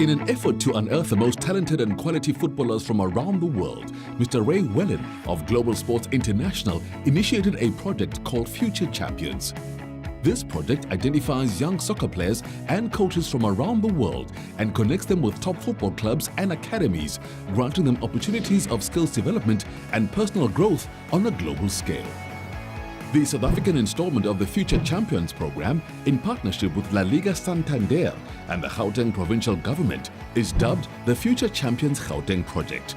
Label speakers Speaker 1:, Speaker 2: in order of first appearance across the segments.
Speaker 1: In an effort to unearth the most talented and quality footballers from around the world, Mr. Ray Wellen of Global Sports International initiated a project called Future Champions. This project identifies young soccer players and coaches from around the world and connects them with top football clubs and academies, granting them opportunities of skills development and personal growth on a global scale. The South African installment of the Future Champions program, in partnership with LaLiga Santander and the Gauteng provincial government, is dubbed the Future Champions Gauteng project.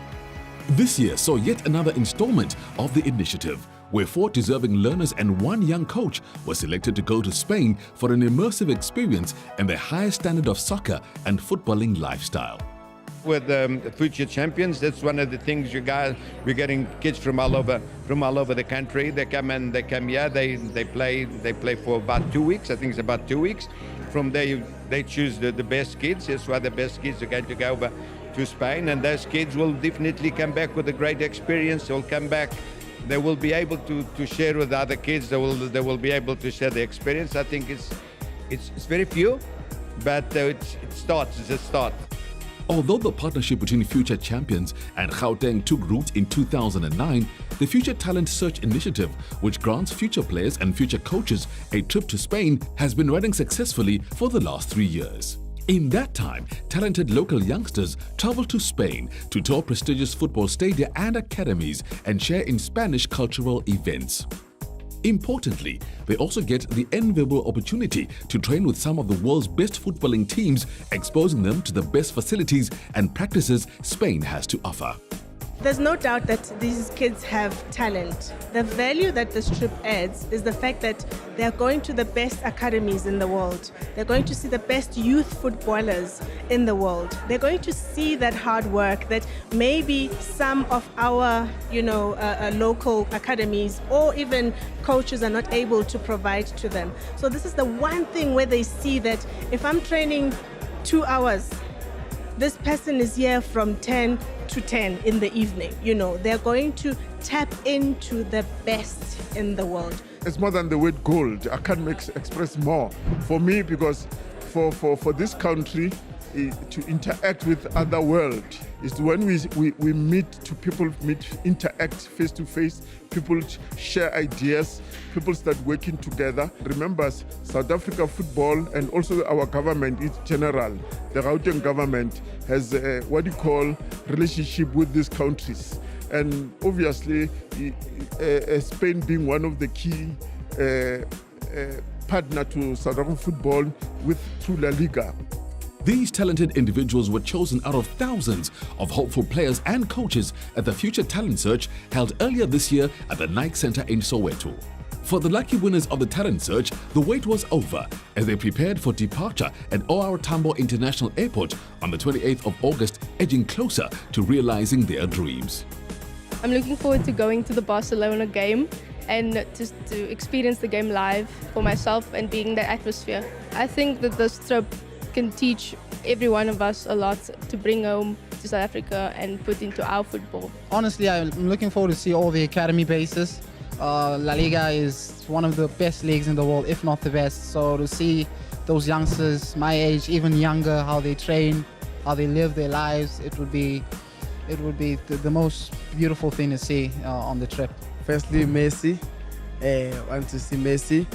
Speaker 1: This year saw yet another installment of the initiative, where 4 deserving learners and 1 young coach were selected to go to Spain for an immersive experience in the highest standard of soccer and footballing lifestyle.
Speaker 2: With the Future Champions, that's one of the things we're getting kids from all over the country. They come here, they play for about 2 weeks. I think it's about 2 weeks. From there, they choose the best kids. That's why the best kids are going to go over to Spain, and those kids will definitely come back with a great experience. They'll come back. They will be able to share with other kids. They will be able to share the experience. I think it's very few, but it's a start.
Speaker 1: Although the partnership between Future Champions and Gauteng took root in 2009, the Future Talent Search Initiative, which grants future players and future coaches a trip to Spain, has been running successfully for the last 3 years. In that time, talented local youngsters travel to Spain to tour prestigious football stadia and academies and share in Spanish cultural events. Importantly, they also get the enviable opportunity to train with some of the world's best footballing teams, exposing them to the best facilities and practices Spain has to offer.
Speaker 3: There's no doubt that these kids have talent. The value that this trip adds is the fact that they're going to the best academies in the world. They're going to see the best youth footballers in the world. They're going to see that hard work that maybe some of our, local academies or even coaches are not able to provide to them. So this is the one thing where they see that if I'm training 2 hours, this person is here from 10 to 10 in the evening. They're going to tap into the best in the world.
Speaker 4: It's more than the word gold. I can't express more for me, because for this country to interact with other world is when we meet people, interact face to face, people share ideas, people start working together. Remember, South Africa football and also our government in general, the Gauteng government has relationship with these countries, and obviously Spain being one of the key partner to South African football through LaLiga.
Speaker 1: These talented individuals were chosen out of thousands of hopeful players and coaches at the Future Talent Search held earlier this year at the Nike Center in Soweto. For the lucky winners of the talent search, the wait was over as they prepared for departure at OR Tambo International Airport on the 28th of August, edging closer to realizing their dreams.
Speaker 5: I'm looking forward to going to the Barcelona game and just to experience the game live for myself and being the atmosphere. I think that this trip can teach every one of us a lot to bring home to South Africa and put into our football.
Speaker 6: Honestly, I'm looking forward to see all the academy bases. La Liga is one of the best leagues in the world, if not the best. So to see those youngsters my age, even younger, how they train, how they live their lives, it would be the most beautiful thing to see on the trip.
Speaker 7: Firstly, Messi. Want to see Messi,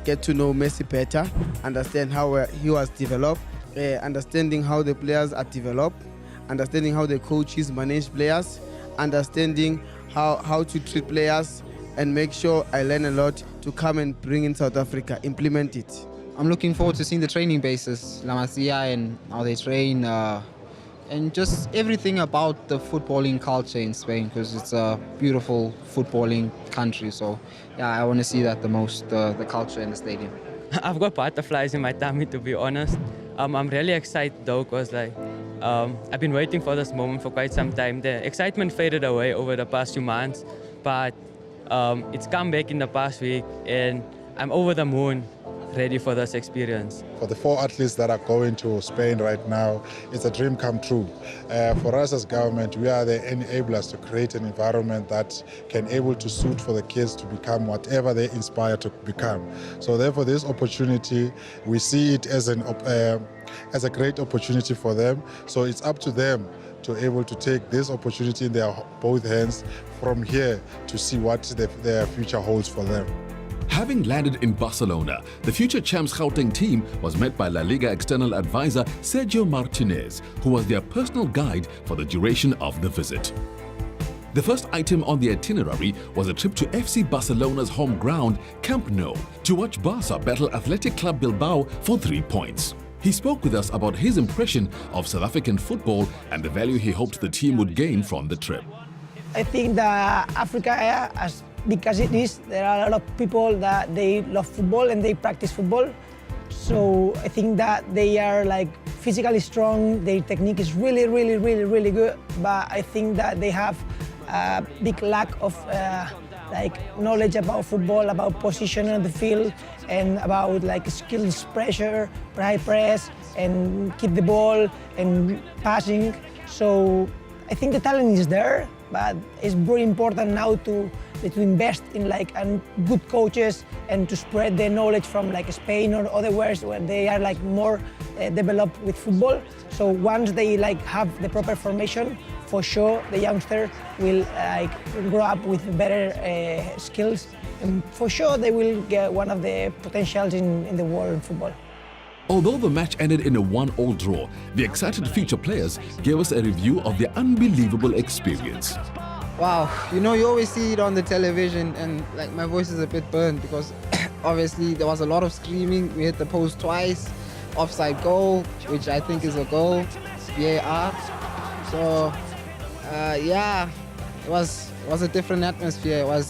Speaker 7: get to know Messi better, understand how he was developed, understanding how the players are developed, understanding how the coaches manage players, understanding how to treat players, and make sure I learn a lot to come and bring in South Africa, implement it.
Speaker 6: I'm looking forward to seeing the training bases, La Masia, and how they train, and just everything about the footballing culture in Spain, because it's a beautiful footballing country. So yeah, I want to see that the most, the culture in the stadium.
Speaker 8: I've got butterflies in my tummy, to be honest. I'm really excited though, because I've been waiting for this moment for quite some time. The excitement faded away over the past few months, but it's come back in the past week, and I'm over the moon, ready for this experience.
Speaker 9: For the 4 athletes that are going to Spain right now, it's a dream come true. For us as government, we are the enablers to create an environment that can able to suit for the kids to become whatever they inspire to become. So therefore, this opportunity, we see it as as a great opportunity for them. So it's up to them to able to take this opportunity in their both hands from here to see what their future holds for them.
Speaker 1: Having landed in Barcelona, the future champs Gauteng team was met by LaLiga external advisor Sergio Martinez, who was their personal guide for the duration of the visit. The first item on the itinerary was a trip to FC Barcelona's home ground, Camp Nou, to watch Barca battle Athletic Club Bilbao for 3 points. He spoke with us about his impression of South African football and the value he hoped the team would gain from the trip.
Speaker 10: I think that Africa, as big as it is, there are a lot of people that they love football and they practice football. So I think that they are like physically strong, their technique is really good, but I think that they have a big lack of knowledge about football, about position on the field, and about like skills, pressure, high press, and keep the ball and passing. So I think the talent is there, but it's very important now to invest in like good coaches and to spread the knowledge from like Spain or other where they are like more developed with football. So once they like have the proper formation, for sure the youngster will like grow up with better skills, and for sure they will get one of the potentials in the world in football.
Speaker 1: Although the match ended in a 1-1 draw, the excited future players gave us a review of their unbelievable experience.
Speaker 6: Wow, you know, you always see it on the television and like my voice is a bit burned because obviously there was a lot of screaming. We hit the post twice, offside goal, which I think is a goal, VAR. So yeah, it was a different atmosphere. It was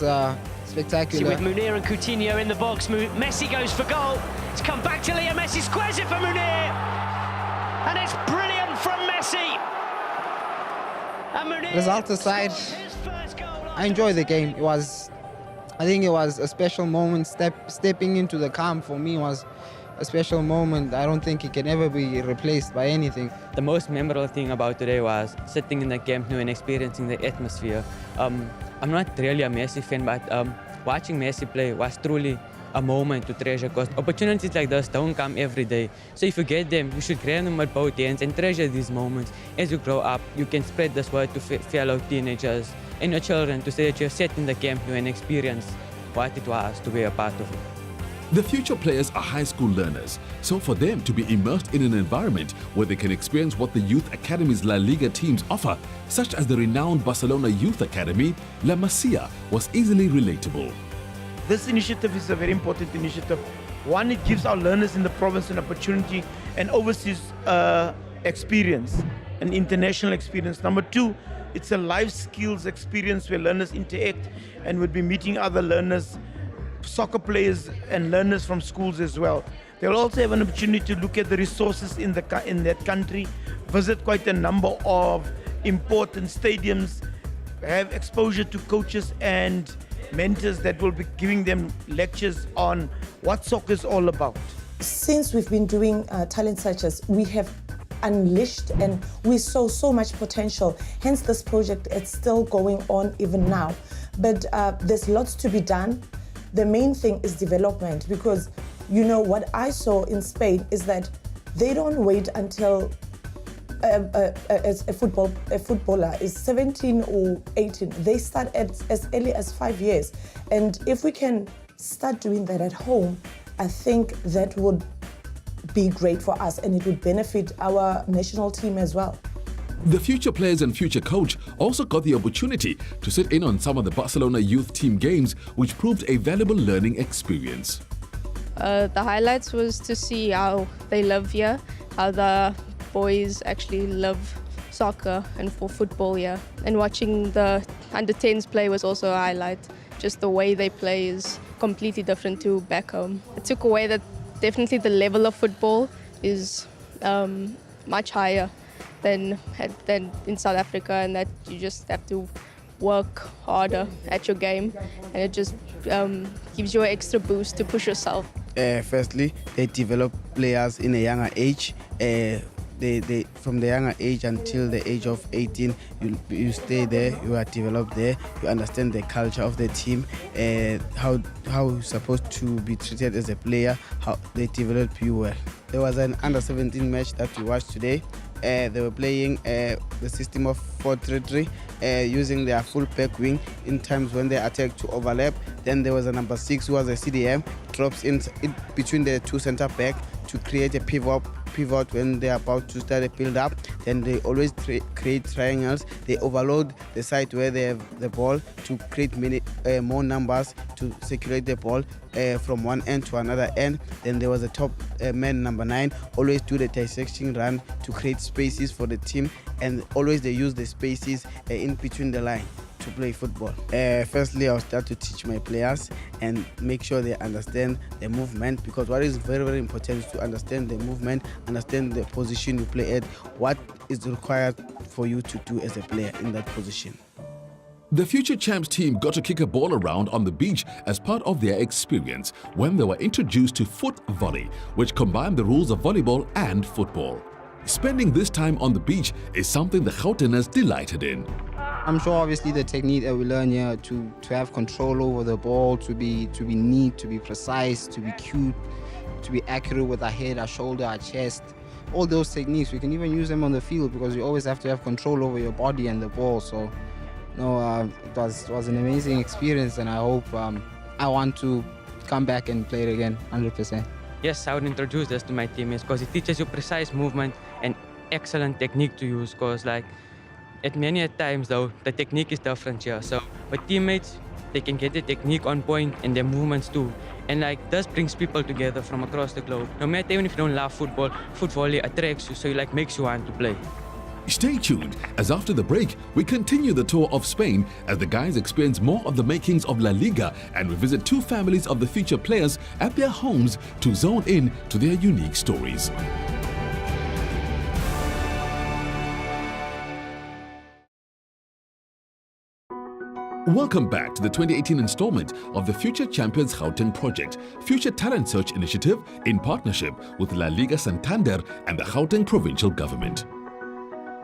Speaker 6: spectacular.
Speaker 11: See, with Munir and Coutinho in the box, Messi goes for goal. It's come back to Leo Messi, squares it for Munir, and it's brilliant from Messi. And Munir,
Speaker 6: result aside, I enjoyed the game. I think it was a special moment. Stepping into the camp for me was a special moment. I don't think it can ever be replaced by anything.
Speaker 8: The most memorable thing about today was sitting in the Camp Nou and experiencing the atmosphere. I'm not really a Messi fan, but watching Messi play was truly a moment to treasure, because opportunities like this don't come every day. So if you get them, you should grab them with both hands and treasure these moments. As you grow up, you can spread this word to fellow teenagers and your children to say that you're set in the Camp Nou and experience what it was to be a part of it.
Speaker 1: The future players are high school learners, so for them to be immersed in an environment where they can experience what the Youth Academy's LaLiga teams offer, such as the renowned Barcelona Youth Academy, La Masia was easily relatable.
Speaker 12: This initiative is a very important initiative. One, it gives our learners in the province an opportunity and overseas experience, an international experience. Number two, it's a life skills experience where learners interact and will be meeting other learners, soccer players and learners from schools as well. They'll also have an opportunity to look at the resources in that country, visit quite a number of important stadiums, have exposure to coaches and mentors that will be giving them lectures on what soccer is all about.
Speaker 13: Since we've been doing talent searches, we have unleashed and we saw so much potential. Hence this project, it's still going on even now. But there's lots to be done. The main thing is development, because you know what I saw in Spain is that they don't wait until a footballer is 17 or 18. They start as early as 5 years. And if we can start doing that at home, I think that would be great for us and it would benefit our national team as well.
Speaker 1: The future players and future coach also got the opportunity to sit in on some of the Barcelona youth team games, which proved a valuable learning experience.
Speaker 5: The highlights was to see how they live here, how the boys actually love soccer and for football here. And watching the under-10s play was also a highlight. Just the way they play is completely different to back home. It took away that definitely the level of football is much higher than in South Africa, and that you just have to work harder at your game, and it just gives you an extra boost to push yourself.
Speaker 7: Firstly, they develop players in a younger age. They from the younger age until the age of 18, you stay there, you are developed there, you understand the culture of the team, how you're supposed to be treated as a player, how they develop you well. There was an under-17 match that we watched today. They were playing the system of 4-3-3 using their full-back wing in times when they attack to overlap. Then there was a number 6 who was a CDM, drops in between the two centre-back to create a pivot when they're about to start a build-up. Then they always create triangles. They overload the side where they have the ball to create more numbers to circulate the ball from one end to another end. Then there was a top man, number 9, always do the dissecting run to create spaces for the team, and always they use the spaces in between the line to play football. Firstly, I'll start to teach my players and make sure they understand the movement, because what is very, very important is to understand the movement, understand the position you play at, what is required for you to do as a player in that position.
Speaker 1: The Future Champs team got to kick a ball around on the beach as part of their experience when they were introduced to foot volley, which combined the rules of volleyball and football. Spending this time on the beach is something the Gautengers delighted in.
Speaker 6: I'm sure obviously the technique that we learn here to have control over the ball, to be neat, to be precise, to be cute, to be accurate with our head, our shoulder, our chest. All those techniques, we can even use them on the field because you always have to have control over your body and the ball. So, it was an amazing experience, and I hope I want to come back and play it again, 100%.
Speaker 8: Yes, I would introduce this to my teammates because it teaches you precise movement and excellent technique to use, because at many times though, the technique is different here. So with teammates, they can get the technique on point and their movements too. And this brings people together from across the globe. No matter even if you don't love football, foot volley attracts you, so it makes you want to play.
Speaker 1: Stay tuned, as after the break, we continue the tour of Spain as the guys experience more of the makings of LaLiga, and we visit 2 families of the future players at their homes to zone in to their unique stories. Welcome back to the 2018 installment of the Future Champions Gauteng Project, Future Talent Search Initiative in partnership with LaLiga Santander and the Gauteng Provincial Government.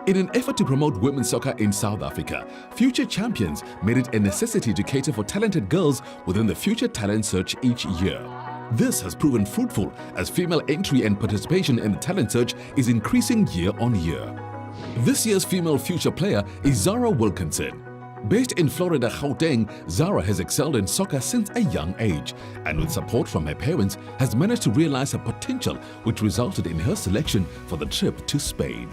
Speaker 1: In an effort to promote women's soccer in South Africa, Future Champions made it a necessity to cater for talented girls within the Future Talent Search each year. This has proven fruitful as female entry and participation in the talent search is increasing year on year. This year's female future player is Zara Wilkinson. Based in Florida, Gauteng, Zara has excelled in soccer since a young age, and with support from her parents has managed to realize her potential, which resulted in her selection for the trip to Spain.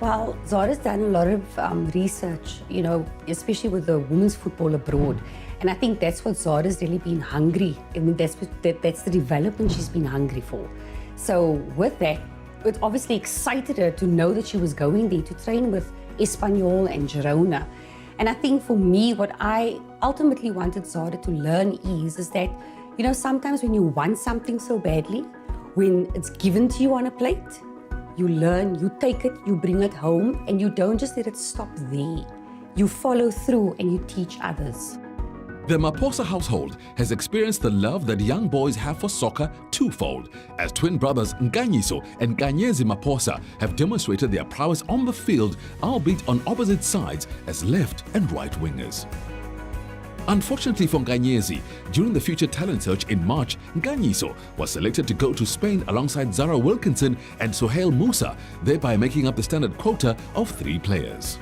Speaker 14: Well, Zara's done a lot of research, especially with the women's football abroad. And I think that's what Zara's really been hungry. I mean, that's the development she's been hungry for. So with that, it obviously excited her to know that she was going there to train with Espanyol and Girona. And I think for me, what I ultimately wanted Zara to learn is that, sometimes when you want something so badly, when it's given to you on a plate, you learn, you take it, you bring it home, and you don't just let it stop there. You follow through and you teach others.
Speaker 1: The Maposa household has experienced the love that young boys have for soccer twofold, as twin brothers Nganyiso and Nkanyezi Maposa have demonstrated their prowess on the field, albeit on opposite sides as left and right wingers. Unfortunately for Nkanyezi, during the Future Talent Search in March, Nganyiso was selected to go to Spain alongside Zara Wilkinson and Sohail Musa, thereby making up the standard quota of 3 players.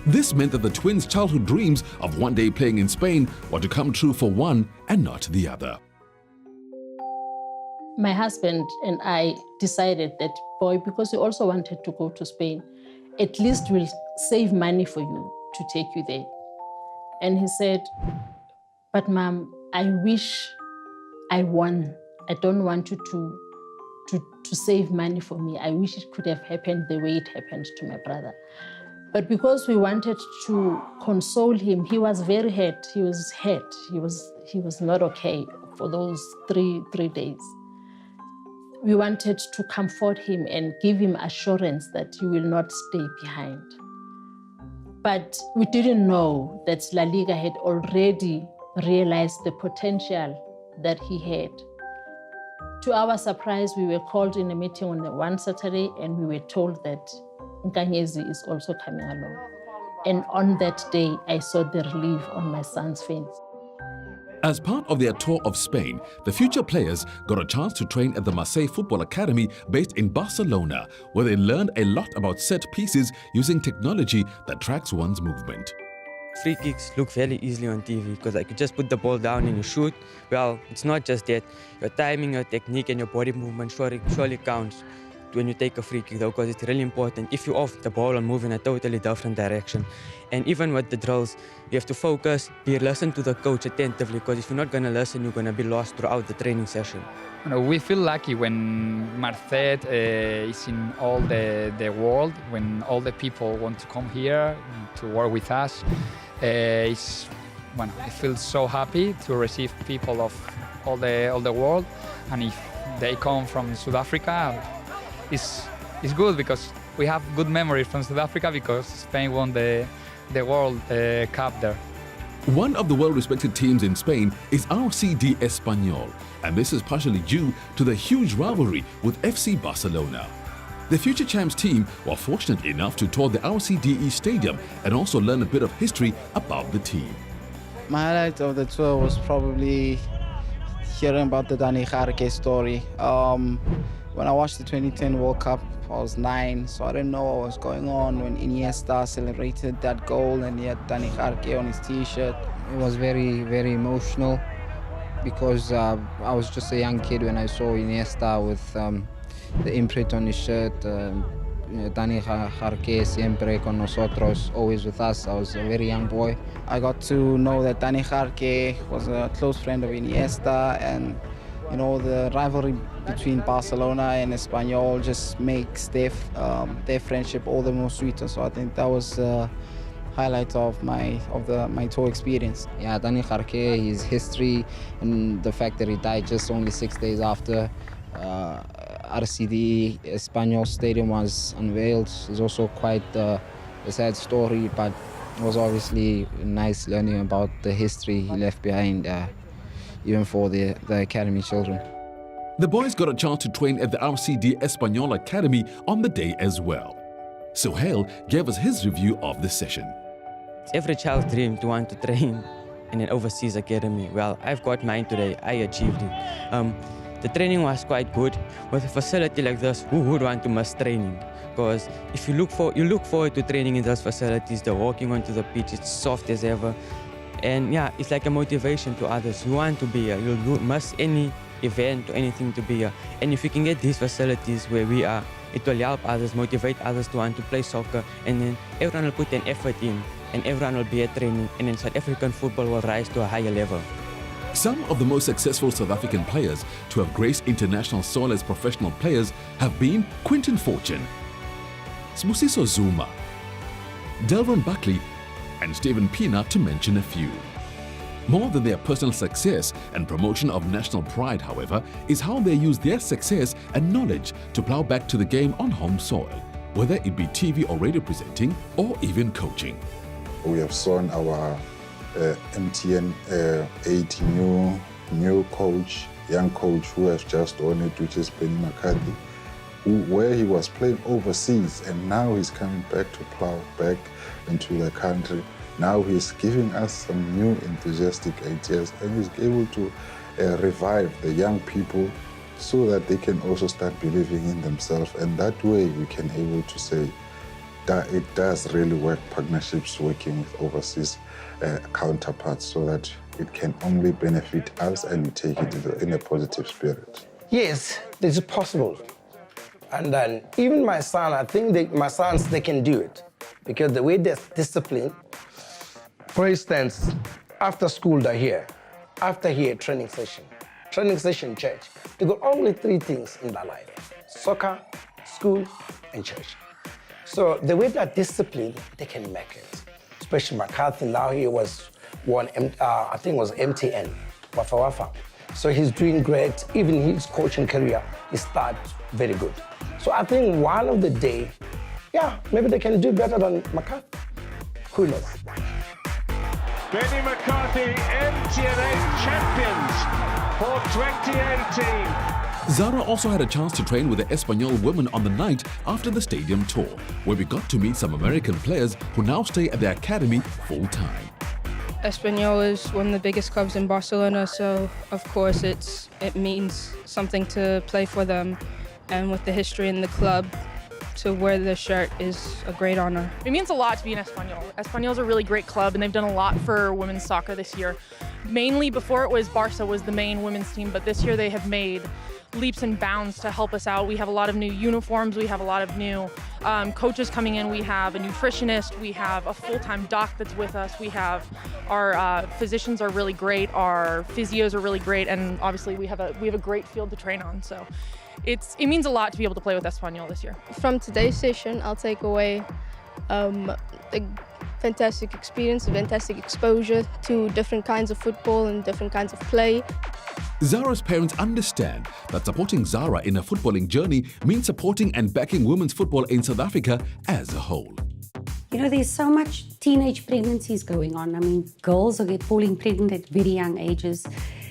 Speaker 1: This meant that the twins' childhood dreams of one day playing in Spain were to come true for one and not the other.
Speaker 15: My husband and I decided that, boy, because we also wanted to go to Spain, at least we'll save money for you to take you there. And he said, but Mom, I wish I won. I don't want you to save money for me. I wish it could have happened the way it happened to my brother. But because we wanted to console him, he was very hurt. He was hurt. He was not okay for those three days. We wanted to comfort him and give him assurance that he will not stay behind. But we didn't know that LaLiga had already realized the potential that he had. To our surprise, we were called in a meeting on one Saturday and we were told that Nkanyezi is also coming along. And on that day, I saw the relief on my son's face.
Speaker 1: As part of their tour of Spain, the future players got a chance to train at the Marseille Football Academy based in Barcelona, where they learned a lot about set pieces using technology that tracks one's movement.
Speaker 8: Free kicks look very easily on TV because you just put the ball down and you shoot. Well, it's not just that. Your timing, your technique and your body movement surely counts when you take a free kick though, because it's really important. If you're off, the ball will move in a totally different direction. And even with the drills, you have to focus, listen to the coach attentively, because if you're not going to listen, you're going to be lost throughout the training session.
Speaker 16: We feel lucky when Marseille is in all the world, when all the people want to come here to work with us. I feel so happy to receive people of all the world, and if they come from South Africa, it's good because we have good memories from South Africa because Spain won the World Cup there.
Speaker 1: One of the well-respected teams in Spain is RCD Espanyol, and this is partially due to the huge rivalry with FC Barcelona. The future champs team were fortunate enough to tour the RCDE stadium and also learn a bit of history about the team.
Speaker 6: My highlight of the tour was probably hearing about the Dani Garke story. When I watched the 2010 World Cup, I was 9, so I didn't know what was going on when Iniesta celebrated that goal and he had Dani Garke on his t-shirt. It was very, very emotional because I was just a young kid when I saw Iniesta with the imprint on his shirt. Dani Garke siempre con nosotros, always with us. I was a very young boy. I got to know that Dani Garke was a close friend of Iniesta, and the rivalry between Barcelona and Espanyol just makes their friendship all the more sweeter. So I think that was the highlight of my tour experience. Yeah, Dani Garke, his history, and the fact that he died just only 6 days after RCD Espanyol Stadium was unveiled is also quite a sad story, but it was obviously nice learning about the history he left behind, even for the academy children.
Speaker 1: The boys got a chance to train at the RCD Espanyol Academy on the day as well. Sohail gave us his review of the session.
Speaker 8: It's every child's dream to want to train in an overseas academy. Well, I've got mine today. I achieved it. The training was quite good. With a facility like this, who would want to miss training? Because if you look forward to training in those facilities, the walking onto the pitch, it's soft as ever. And yeah, it's like a motivation to others. You want to be here. You'll miss any event or anything to be here. And if you can get these facilities where we are, it will help others, motivate others to want to play soccer. And then everyone will put an effort in, and everyone will be at training. And then South African football will rise to a higher level.
Speaker 1: Some of the most successful South African players to have graced international soil as professional players have been Quinton Fortune, Sbusiso Zuma, Delvin Buckley, and Stephen Pienaar, to mention a few. More than their personal success and promotion of national pride, however, is how they use their success and knowledge to plough back to the game on home soil, whether it be TV or radio presenting or even coaching.
Speaker 9: We have seen our MTN 80 new coach, young coach who has just won it, which is Benny McCarthy, where he was playing overseas and now he's coming back to plough back into the country. Now he's giving us some new enthusiastic ideas and he's able to revive the young people so that they can also start believing in themselves. And that way we can able to say that it does really work, partnerships working with overseas counterparts, so that it can only benefit us and we take it in a positive spirit.
Speaker 10: Yes, this is possible. And then even my son, I think my sons, they can do it. Because the way they're disciplined, for instance, after school they're here, after here, training session, church. They got only 3 things in their life: soccer, school, and church. So the way they're disciplined, they can make it. Especially McCarthy, now he was I think it was MTN, Wafa Wafa. So he's doing great. Even his coaching career, he started very good. So I think one of the day, yeah, maybe they can do better than McCarthy. Who knows?
Speaker 11: Benny McCarthy, MTN champions for 2018.
Speaker 1: Zara also had a chance to train with the Espanyol women on the night after the stadium tour, where we got to meet some American players who now stay at the academy full-time.
Speaker 5: Espanyol is one of the biggest clubs in Barcelona, so of course it means something to play for them, and with the history in the club, to wear the shirt is a great honor.
Speaker 17: It means a lot to be in Espanyol. Espanyol's a really great club, and they've done a lot for women's soccer this year. Mainly before it was Barca was the main women's team, but this year they have made leaps and bounds to help us out. We have a lot of new uniforms, we have a lot of new coaches coming in, we have a nutritionist, we have a full-time doc that's with us, we have our physicians are really great, our physios are really great, and obviously we have a great field to train on. So it means a lot to be able to play with Espanyol this year.
Speaker 5: From today's session, I'll take away a fantastic experience, a fantastic exposure to different kinds of football and different kinds of play.
Speaker 1: Zara's parents understand that supporting Zara in her footballing journey means supporting and backing women's football in South Africa as a whole.
Speaker 14: You know, there's so much teenage pregnancies going on. I mean, girls are falling pregnant at very young ages.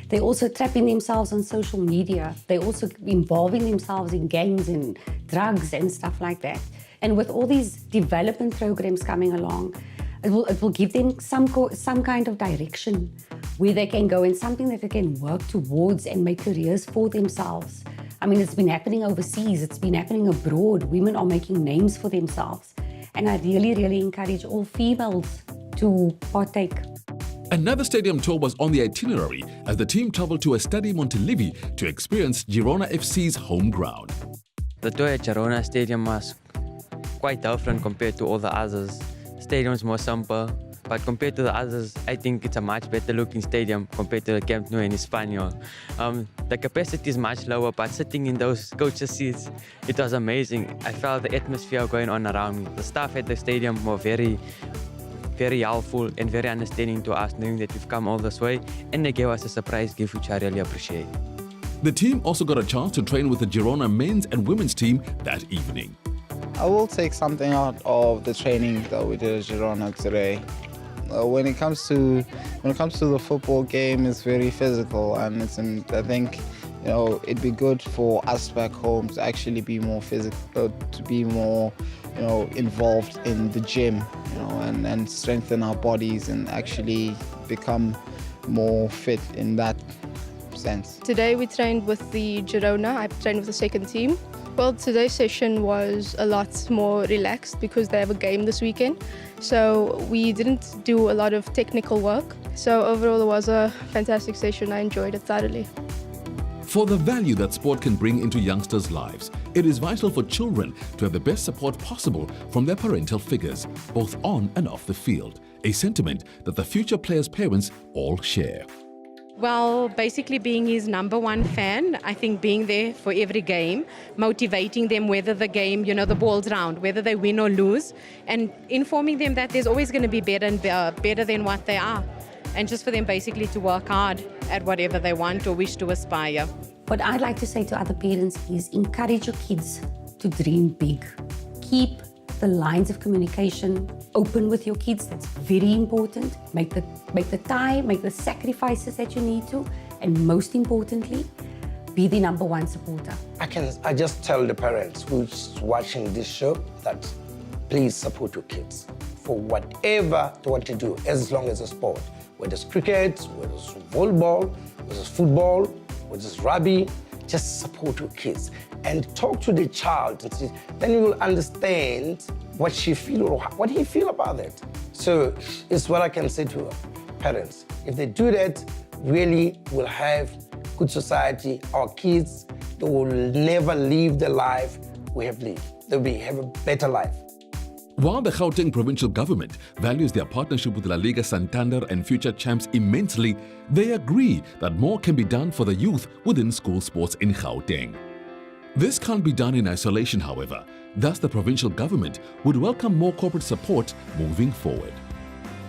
Speaker 14: They're also trapping themselves on social media. They're also involving themselves in gangs and drugs and stuff like that. And with all these development programs coming along, it will give them some kind of direction where they can go and something that they can work towards and make careers for themselves. I mean, it's been happening overseas, it's been happening abroad. Women are making names for themselves. And I really, really encourage all females to partake.
Speaker 1: Another stadium tour was on the itinerary as the team travelled to Estadio Montilivi to experience Girona FC's home ground.
Speaker 8: The tour at Girona Stadium was quite different compared to all the others. Stadium's more simple, but compared to the others, I think it's a much better looking stadium compared to the Camp Nou in Espanyol. The capacity is much lower, but sitting in those coaches' seats, it was amazing. I felt the atmosphere going on around me. The staff at the stadium were very helpful and very understanding to us, knowing that we've come all this way, and they gave us a surprise gift, which I really appreciate.
Speaker 1: The team also got a chance to train with the Girona men's and women's team that evening.
Speaker 6: I will take something out of the training that we did at Girona today. When it comes to the football game, it's very physical, and I think it'd be good for us back home to actually be more physical, to be more involved in the gym, and strengthen our bodies and actually become more fit in that sense.
Speaker 5: Today we trained with the Girona. I trained with the second team. Well, today's session was a lot more relaxed because they have a game this weekend. So we didn't do a lot of technical work. So overall it was a fantastic session. I enjoyed it thoroughly.
Speaker 1: For the value that sport can bring into youngsters' lives, it is vital for children to have the best support possible from their parental figures, both on and off the field, a sentiment that the future players' parents all share.
Speaker 18: Well, basically being his number one fan, I think being there for every game, motivating them whether the game, the ball's round, whether they win or lose, and informing them that there's always going to be better and better than what they are. And just for them basically to work hard at whatever they want or wish to aspire.
Speaker 14: What I'd like to say to other parents is encourage your kids to dream big. Keep the lines of communication open with your kids. That's very important. Make the time, make the sacrifices that you need to, and most importantly, be the number one supporter.
Speaker 19: I just tell the parents who's watching this show that please support your kids for whatever they want to do, as long as it's sport. Whether it's cricket, whether it's volleyball, whether it's football, whether it's rugby, just support your kids and talk to the child. Then you will understand what she feels or what he feels about it. So it's what I can say to parents. If they do that, really we'll have good society. Our kids, they will never live the life we have lived. They'll have a better life.
Speaker 1: While the Gauteng provincial government values their partnership with LaLiga Santander and future champs immensely, they agree that more can be done for the youth within school sports in Gauteng. This can't be done in isolation, however. Thus, the provincial government would welcome more corporate support moving forward.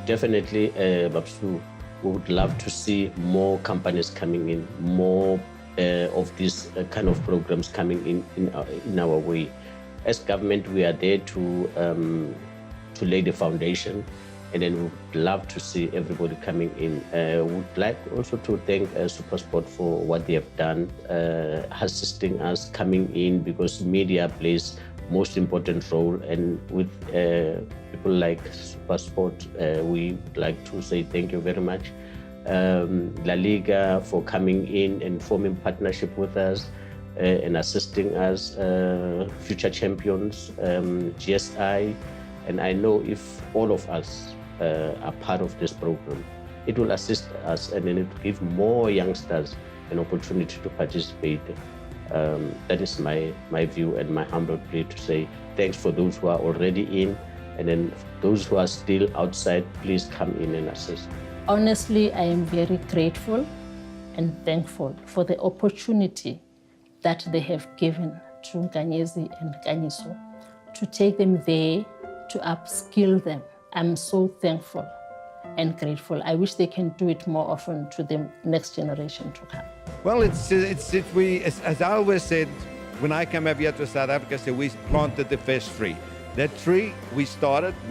Speaker 20: Definitely, Babsu, we would love to see more companies coming in, more of these kind of programs coming in our way. As government, we are there to lay the foundation, and then we would love to see everybody coming in. We would like also to thank SuperSport for what they have done, assisting us coming in, because media plays most important role, and with people like SuperSport, we would like to say thank you very much. LaLiga for coming in and forming partnership with us and assisting us, future champions, GSI, and I know if all of us are part of this program, it will assist us and then it will give more youngsters an opportunity to participate. That is my view and my humble plea to say thanks for those who are already in, and then those who are still outside, please come in and assist.
Speaker 15: Honestly, I am very grateful and thankful for the opportunity that they have given to Nkanyezi and Kanyiso to take them there, to upskill them. I'm so thankful and grateful. I wish they can do it more often to the next generation to come.
Speaker 2: Well, as I always said, when I come up here to South Africa, so we planted the first tree. That tree we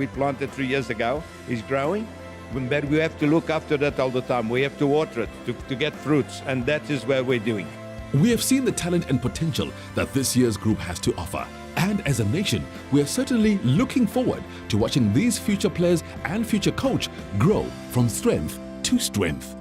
Speaker 2: planted 3 years ago, is growing, but we have to look after that all the time. We have to water it to get fruits, and that is what we're doing.
Speaker 1: We have seen the talent and potential that this year's group has to offer. And as a nation, we are certainly looking forward to watching these future players and future coach grow from strength to strength.